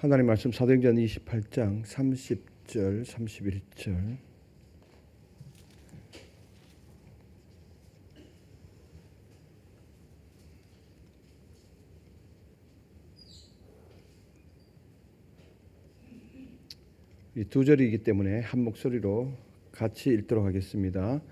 하나님 말씀 사도행전 28장 30절 31절. 이 두 절이기 때문에 한 목소리로 같이 읽도록 하겠습니다.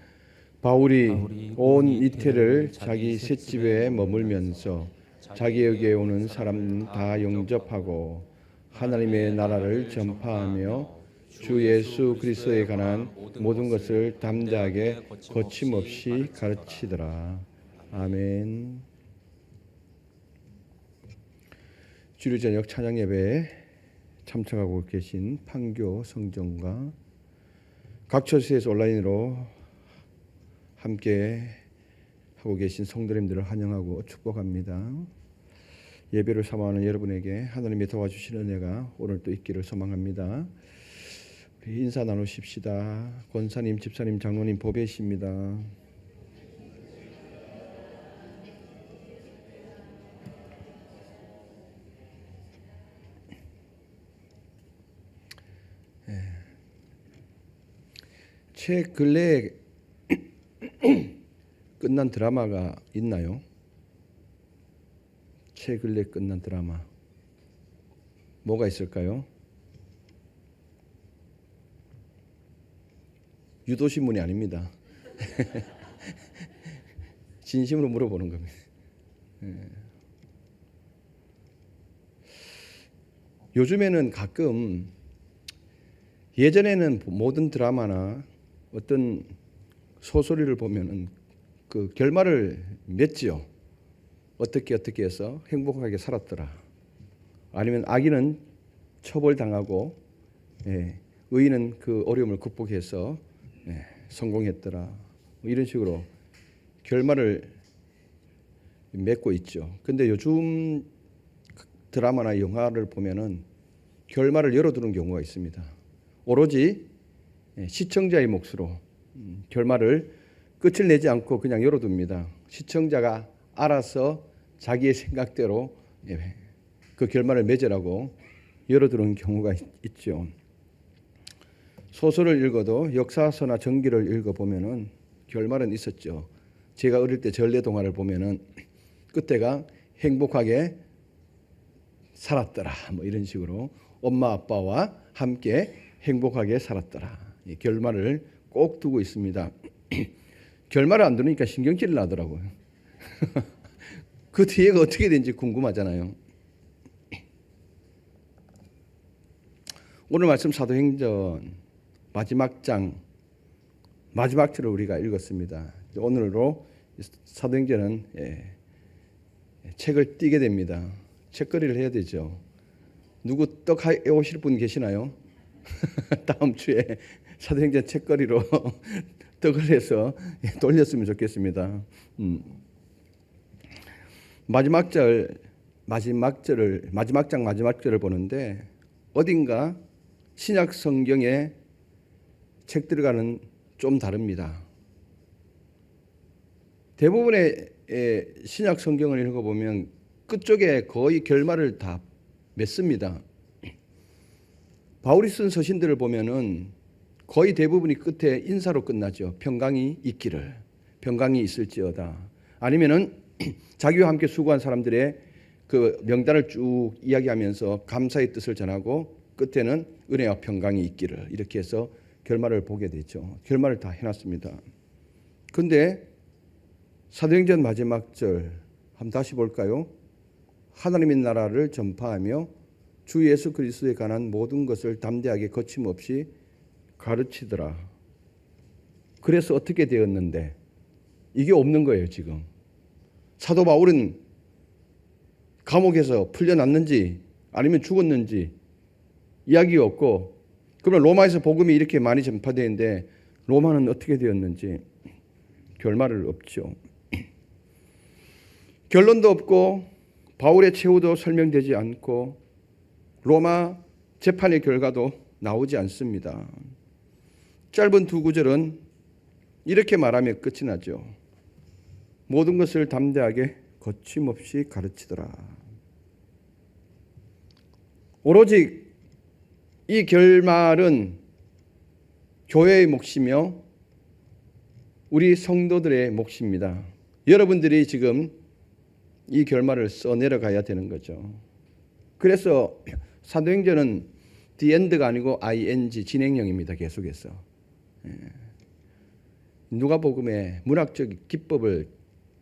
바울이 온 이태를 자기 셋집에 머물면서 자기에게 오는 사람 다 영접하고 하나님의 나라를 전파하며 주 예수 그리스도에 관한 모든 것을 담대하게 거침없이 가르치더라. 아멘. 주일 저녁 찬양 예배에 참석하고 계신 판교 성정과 각 처소에서 온라인으로 함께 하고 계신 성도님들을 환영하고 축복합니다. 예배를 사모하는 여러분에게 하나님이 도와주시는 은혜가 오늘 또 있기를 소망합니다. 우리 인사 나누십시다. 권사님, 집사님, 장로님 보배십니다. 최근래에 끝난 드라마가 있나요? 최근래 끝난 드라마 뭐가 있을까요? 유도신문이 아닙니다. 진심으로 물어보는 겁니다. 요즘에는 가끔 예전에는 모든 드라마나 어떤 소설을 보면은 그 결말을 맺지요. 어떻게 해서 행복하게 살았더라. 아니면 악인은 처벌당하고 의인은 그 어려움을 극복해서 성공했더라. 이런 식으로 결말을 맺고 있죠. 근데 요즘 드라마나 영화를 보면은 결말을 열어두는 경우가 있습니다. 오로지 시청자의 몫으로 결말을 끝을 내지 않고 그냥 열어둡니다. 시청자가 알아서 자기의 생각대로 그 결말을 맺으라고 열어두는 경우가 있죠. 소설을 읽어도 역사서나 전기를 읽어보면은 결말은 있었죠. 제가 어릴 때 전래동화를 보면은 끝에가 행복하게 살았더라. 뭐 이런 식으로 엄마 아빠와 함께 행복하게 살았더라. 결말을 꼭 두고 있습니다. 결말을 안 두니까 신경질이 나더라고요. 그 뒤에가 어떻게 되는지 궁금하잖아요. 오늘 말씀 사도행전 마지막 장 마지막 절을 우리가 읽었습니다. 오늘로 사도행전은 책을 띄게 됩니다. 책거리를 해야 되죠. 누구 떡 해오실 분 계시나요? 다음 주에 사도행전 책거리로 떡을 해서 돌렸으면 좋겠습니다. 마지막 장 마지막 절을 보는데 어딘가 신약 성경의 책들과는 좀 다릅니다. 대부분의 신약 성경을 읽어보면 끝쪽에 거의 결말을 다 맺습니다. 바울이 쓴 서신들을 보면은 거의 대부분이 끝에 인사로 끝나죠. 평강이 있기를, 평강이 있을지어다. 아니면은 자기와 함께 수고한 사람들의 그 명단을 쭉 이야기하면서 감사의 뜻을 전하고 끝에는 은혜와 평강이 있기를, 이렇게 해서 결말을 보게 되죠. 결말을 다 해놨습니다. 근데 사도행전 마지막 절 한번 다시 볼까요? 하나님의 나라를 전파하며 주 예수 그리스도에 관한 모든 것을 담대하게 거침없이 가르치더라. 그래서 어떻게 되었는데 이게 없는 거예요. 지금 사도 바울은 감옥에서 풀려났는지 아니면 죽었는지 이야기가 없고, 그러면 로마에서 복음이 이렇게 많이 전파되는데 로마는 어떻게 되었는지 결말을 없죠. 결론도 없고 바울의 최후도 설명되지 않고 로마 재판의 결과도 나오지 않습니다. 짧은 두 구절은 이렇게 말하며 끝이 나죠. 모든 것을 담대하게 거침없이 가르치더라. 오로지 이 결말은 교회의 몫이며 우리 성도들의 몫입니다. 여러분들이 지금 이 결말을 써내려가야 되는 거죠. 그래서 사도행전은 the end가 아니고 ing 진행형입니다. 계속해서. 누가복음의 문학적 기법을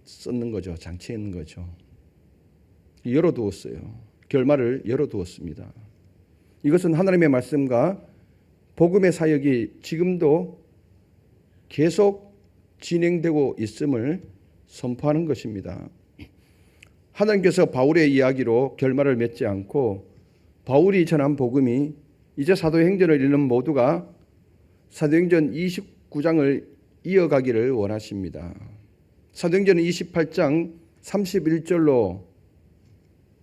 썼는 거죠. 장치했는 거죠. 열어두었어요. 결말을 열어두었습니다. 이것은 하나님의 말씀과 복음의 사역이 지금도 계속 진행되고 있음을 선포하는 것입니다. 하나님께서 바울의 이야기로 결말을 맺지 않고 바울이 전한 복음이 이제 사도행전을 읽는 모두가 사도행전 29장을 이어가기를 원하십니다. 사도행전은 28장 31절로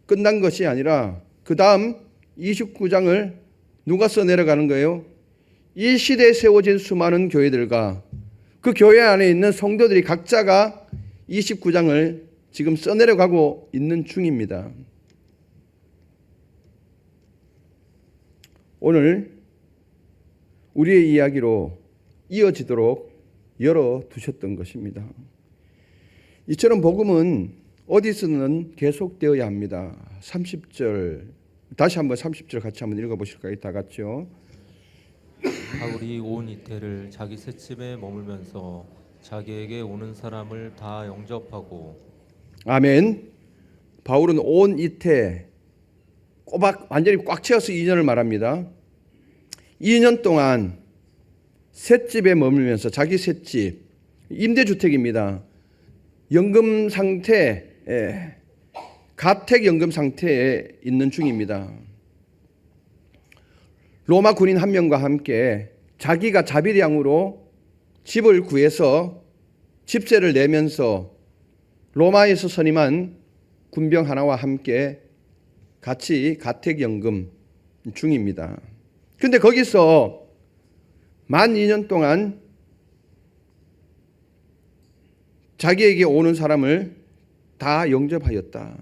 끝난 것이 아니라 그 다음 29장을 누가 써내려가는 거예요? 이 시대에 세워진 수많은 교회들과 그 교회 안에 있는 성도들이 각자가 29장을 지금 써내려가고 있는 중입니다. 오늘 우리의 이야기로 이어지도록 열어두셨던 것입니다. 이처럼 복음은 어디서는 계속되어야 합니다. 30절 다시 한번 30절 같이 한번 읽어보실까요? 다 같이요. 바울이 온 이태를 자기 셋집에 머물면서 자기에게 오는 사람을 다 영접하고. 아멘. 바울은 온 이태 꼬박 완전히 꽉 채워서 2년을 말합니다. 2년 동안 셋집에 머물면서 자기 셋집 임대주택입니다. 연금 상태, 가택 연금 상태에 있는 중입니다. 로마 군인 한 명과 함께 자기가 자비량으로 집을 구해서 집세를 내면서 로마에서 선임한 군병 하나와 함께 같이 가택연금 중입니다. 그런데 거기서 만 2년 동안 자기에게 오는 사람을 다 영접하였다.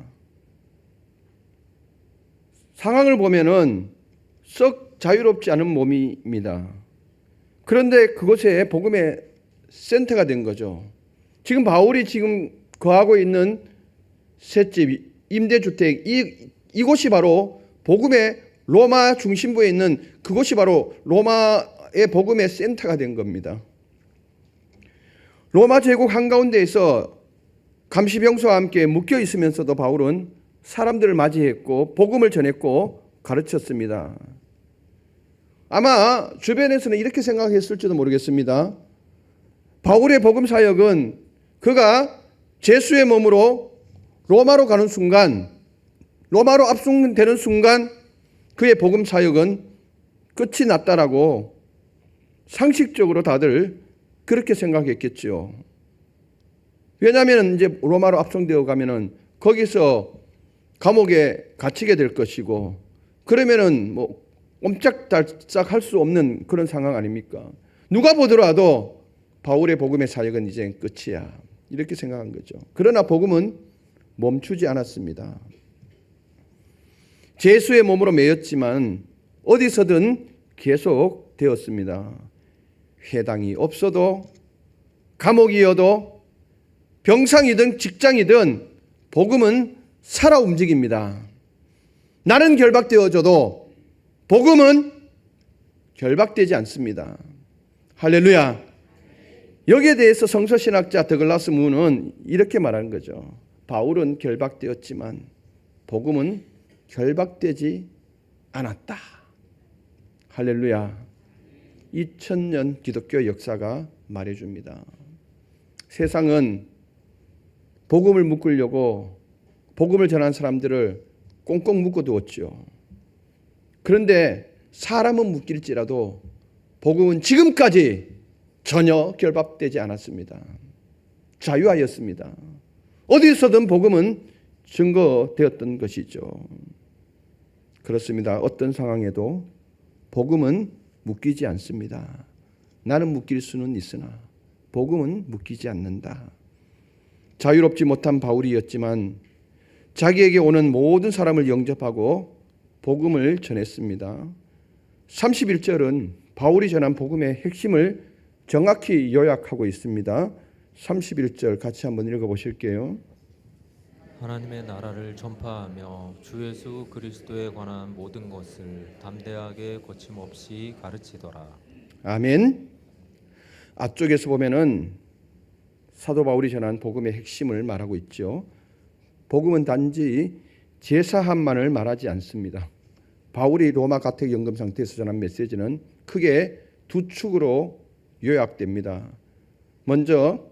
상황을 보면은 썩 자유롭지 않은 몸입니다. 그런데 그곳에 복음의 센터가 된 거죠. 지금 바울이 지금 거하고 있는 셋집, 임대주택, 이곳이 바로 복음의 로마 중심부에 있는 그곳이 바로 로마의 복음의 센터가 된 겁니다. 로마 제국 한가운데에서 감시병수와 함께 묶여 있으면서도 바울은 사람들을 맞이했고 복음을 전했고 가르쳤습니다. 아마 주변에서는 이렇게 생각했을지도 모르겠습니다. 바울의 복음 사역은 그가 제수의 몸으로 로마로 가는 순간, 로마로 압송되는 순간 그의 복음 사역은 끝이 났다라고 상식적으로 다들 그렇게 생각했겠죠. 왜냐하면 이제 로마로 압송되어 가면은 거기서 감옥에 갇히게 될 것이고, 그러면은 뭐 옴짝달싹 할 수 없는 그런 상황 아닙니까? 누가 보더라도 바울의 복음의 사역은 이제 끝이야, 이렇게 생각한 거죠. 그러나 복음은 멈추지 않았습니다. 제수의 몸으로 매였지만 어디서든 계속 되었습니다. 회당이 없어도, 감옥이어도, 병상이든 직장이든 복음은 살아 움직입니다. 나는 결박되어져도 복음은 결박되지 않습니다. 할렐루야. 여기에 대해서 성서신학자 더글라스 문은 이렇게 말하는 거죠. 바울은 결박되었지만 복음은 결박되지 않았다. 할렐루야. 2000년 기독교 역사가 말해줍니다. 세상은 복음을 묶으려고 복음을 전한 사람들을 꽁꽁 묶어두었죠. 그런데 사람은 묶일지라도 복음은 지금까지 전혀 결박되지 않았습니다. 자유하였습니다. 어디서든 복음은 증거되었던 것이죠. 그렇습니다. 어떤 상황에도 복음은 묶이지 않습니다. 나는 묶일 수는 있으나 복음은 묶이지 않는다. 자유롭지 못한 바울이었지만 자기에게 오는 모든 사람을 영접하고 복음을 전했습니다. 31절은 바울이 전한 복음의 핵심을 정확히 요약하고 있습니다. 31절 같이 한번 읽어보실게요. 하나님의 나라를 전파하며 주 예수 그리스도에 관한 모든 것을 담대하게 거침없이 가르치더라. 아멘. 앞쪽에서 보면은 사도 바울이 전한 복음의 핵심을 말하고 있죠. 복음은 단지 제사함만을 말하지 않습니다. 바울이 로마 가택 연금 상태에서 전한 메시지는 크게 두 축으로 요약됩니다. 먼저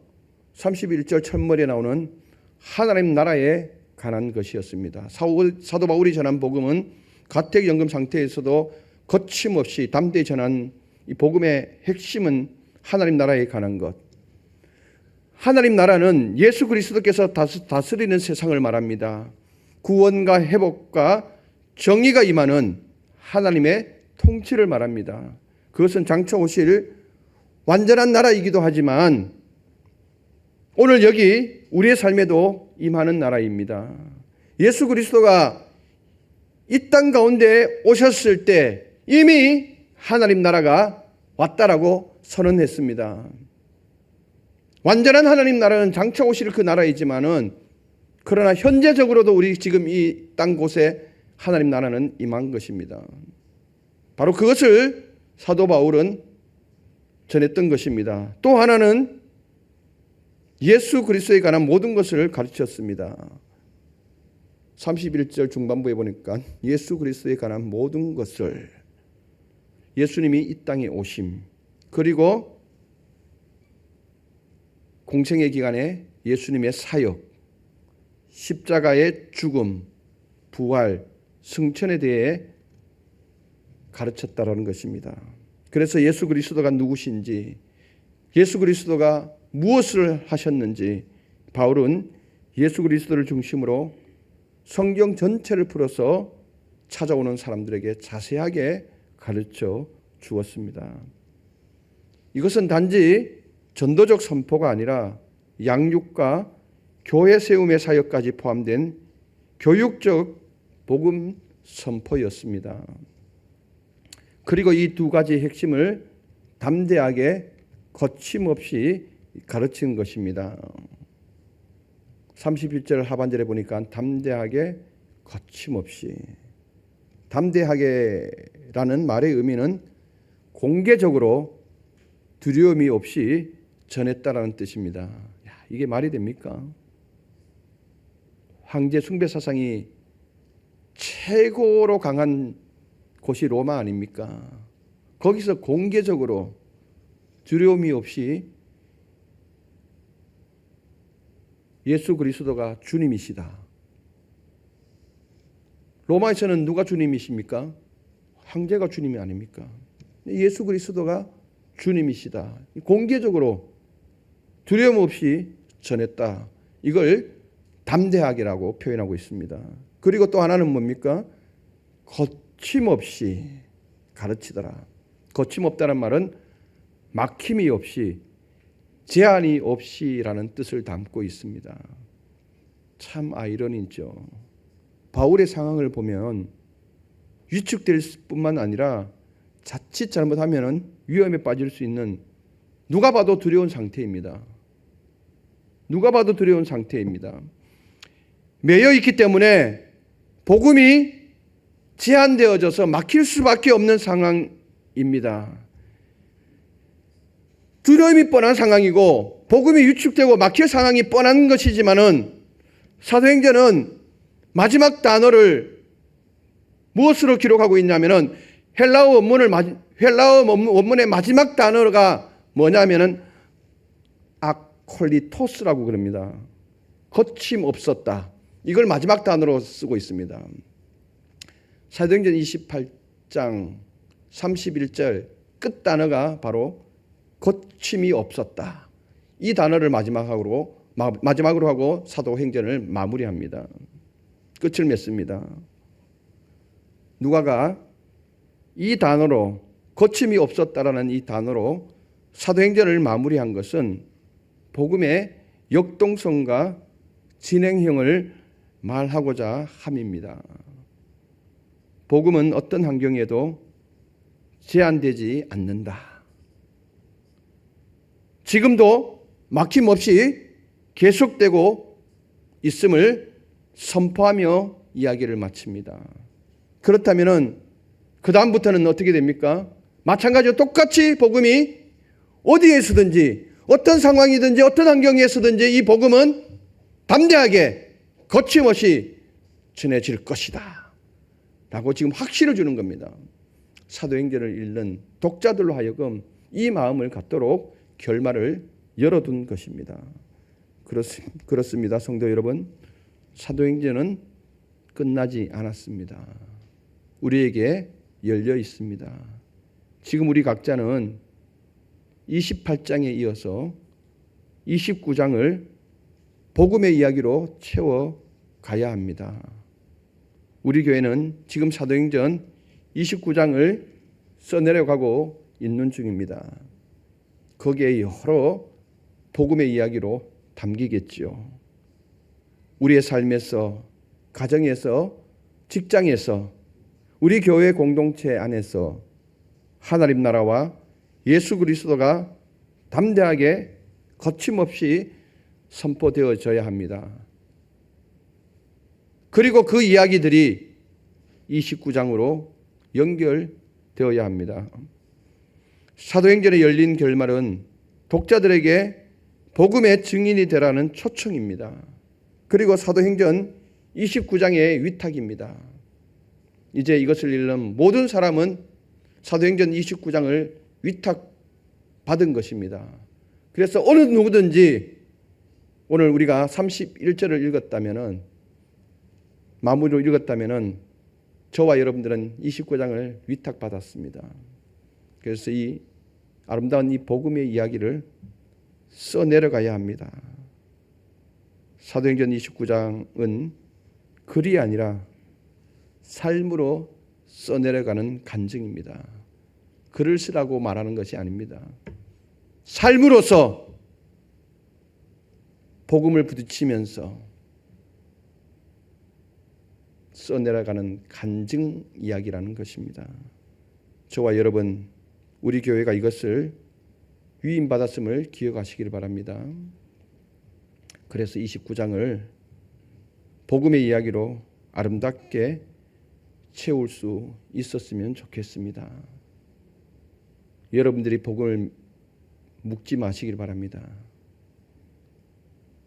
31절 첫머리에 나오는 하나님 나라에 관한 것이었습니다. 사도 바울이 전한 복음은 가택 연금 상태에서도 거침없이 담대히 전한 이 복음의 핵심은 하나님 나라에 관한 것. 하나님 나라는 예수 그리스도께서 다스리는 세상을 말합니다. 구원과 회복과 정의가 임하는 하나님의 통치를 말합니다. 그것은 장차 오실 완전한 나라이기도 하지만 오늘 여기 우리의 삶에도 임하는 나라입니다. 예수 그리스도가 이 땅 가운데 오셨을 때 이미 하나님 나라가 왔다라고 선언했습니다. 완전한 하나님 나라는 장차 오실 그 나라이지만은 그러나 현재적으로도 우리 지금 이 땅 곳에 하나님 나라는 임한 것입니다. 바로 그것을 사도 바울은 전했던 것입니다. 또 하나는 예수 그리스도에 관한 모든 것을 가르쳤습니다. 31절 중반부에 보니까 예수 그리스도에 관한 모든 것을, 예수님이 이 땅에 오심, 그리고 공생의 기간에 예수님의 사역, 십자가의 죽음, 부활, 승천에 대해 가르쳤다라는 것입니다. 그래서 예수 그리스도가 누구신지, 예수 그리스도가 무엇을 하셨는지 바울은 예수 그리스도를 중심으로 성경 전체를 풀어서 찾아오는 사람들에게 자세하게 가르쳐 주었습니다. 이것은 단지 전도적 선포가 아니라 양육과 교회 세움의 사역까지 포함된 교육적 복음 선포였습니다. 그리고 이 두 가지 핵심을 담대하게 거침없이 가르치는 것입니다. 31절 하반절에 보니까 담대하게 거침없이, 담대하게라는 말의 의미는 공개적으로 두려움이 없이 전했다라는 뜻입니다. 이게 말이 됩니까? 황제 숭배 사상이 최고로 강한 곳이 로마 아닙니까? 거기서 공개적으로 두려움이 없이 예수 그리스도가 주님이시다. 로마에서는 누가 주님이십니까? 황제가 주님이 아닙니까? 예수 그리스도가 주님이시다. 공개적으로 두려움 없이 전했다. 이걸 담대하게라고 표현하고 있습니다. 그리고 또 하나는 뭡니까? 거침없이 가르치더라. 거침없다는 말은 막힘이 없이, 제한이 없이라는 뜻을 담고 있습니다. 참 아이러니죠. 바울의 상황을 보면 위축될 뿐만 아니라 자칫 잘못하면 위험에 빠질 수 있는, 누가 봐도 두려운 상태입니다. 누가 봐도 두려운 상태입니다. 매여 있기 때문에 복음이 제한되어져서 막힐 수밖에 없는 상황입니다. 두려움이 뻔한 상황이고 복음이 위축되고 막힐 상황이 뻔한 것이지만은 사도행전은 마지막 단어를 무엇으로 기록하고 있냐면은 헬라어 원문의 마지막 단어가 뭐냐면은 아콜리토스라고 그럽니다. 거침없었다. 이걸 마지막 단어로 쓰고 있습니다. 사도행전 28장 31절 끝 단어가 바로 거침이 없었다. 이 단어를 마지막으로 하고 사도행전을 마무리합니다. 끝을 맺습니다. 누가가 이 단어로, 거침이 없었다라는 이 단어로 사도행전을 마무리한 것은 복음의 역동성과 진행형을 말하고자 함입니다. 복음은 어떤 환경에도 제한되지 않는다. 지금도 막힘없이 계속되고 있음을 선포하며 이야기를 마칩니다. 그렇다면 그 다음부터는 어떻게 됩니까? 마찬가지로 똑같이 복음이 어디에서든지 어떤 상황이든지 어떤 환경에서든지 이 복음은 담대하게 거침없이 전해질 것이다 라고 지금 확신을 주는 겁니다. 사도행전을 읽는 독자들로 하여금 이 마음을 갖도록 결말을 열어둔 것입니다. 그렇습니다. 성도 여러분, 사도행전은 끝나지 않았습니다. 우리에게 열려 있습니다. 지금 우리 각자는 28장에 이어서 29장을 복음의 이야기로 채워가야 합니다. 우리 교회는 지금 사도행전 29장을 써내려가고 있는 중입니다. 거기에 여러 복음의 이야기로 담기겠죠. 우리의 삶에서, 가정에서, 직장에서, 우리 교회 공동체 안에서 하나님 나라와 예수 그리스도가 담대하게 거침없이 선포되어져야 합니다. 그리고 그 이야기들이 29장으로 연결되어야 합니다. 사도행전에 열린 결말은 독자들에게 복음의 증인이 되라는 초청입니다. 그리고 사도행전 29장의 위탁입니다. 이제 이것을 읽는 모든 사람은 사도행전 29장을 위탁받은 것입니다. 그래서 어느 누구든지 오늘 우리가 31절을 읽었다면, 마무리로 읽었다면 저와 여러분들은 29장을 위탁받았습니다. 그래서 이 아름다운 이 복음의 이야기를 써내려가야 합니다. 사도행전 29장은 글이 아니라 삶으로 써내려가는 간증입니다. 글을 쓰라고 말하는 것이 아닙니다. 삶으로서 복음을 부딪히면서 써내려가는 간증 이야기라는 것입니다. 저와 여러분, 우리 교회가 이것을 위임받았음을 기억하시길 바랍니다. 그래서 29장을 복음의 이야기로 아름답게 채울 수 있었으면 좋겠습니다. 여러분들이 복음을 묵지 마시길 바랍니다.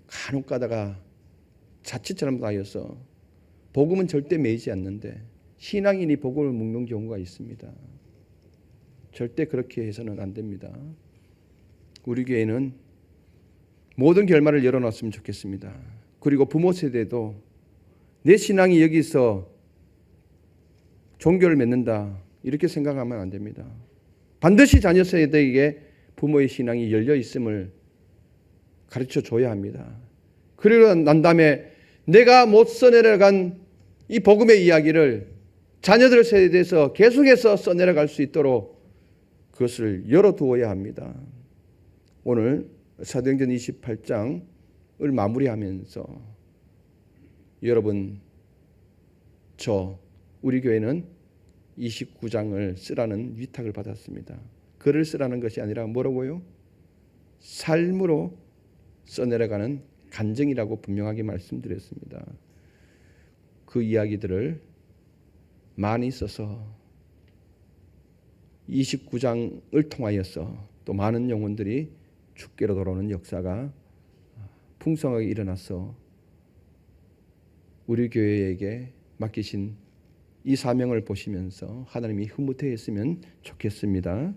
간혹 가다가 자칫 잘못하여서 복음은 절대 매이지 않는데 신앙인이 복음을 묵는 경우가 있습니다. 절대 그렇게 해서는 안 됩니다. 우리 교회는 모든 결말을 열어놨으면 좋겠습니다. 그리고 부모 세대도 내 신앙이 여기서 종교를 맺는다 이렇게 생각하면 안 됩니다. 반드시 자녀 세대에게 부모의 신앙이 열려 있음을 가르쳐 줘야 합니다. 그리고 난 다음에 내가 못 써내려간 이 복음의 이야기를 자녀들 세대에서 계속해서 써내려갈 수 있도록 그것을 열어두어야 합니다. 오늘 사도행전 28장을 마무리하면서 여러분, 우리 교회는 29장을 쓰라는 위탁을 받았습니다. 글을 쓰라는 것이 아니라 뭐라고요? 삶으로 써내려가는 간증이라고 분명하게 말씀드렸습니다. 그 이야기들을 많이 써서 29장을 통하여서 또 많은 영혼들이 주께로 돌아오는 역사가 풍성하게 일어나서 우리 교회에게 맡기신 이 사명을 보시면서 하나님이 흐뭇해했으면 좋겠습니다.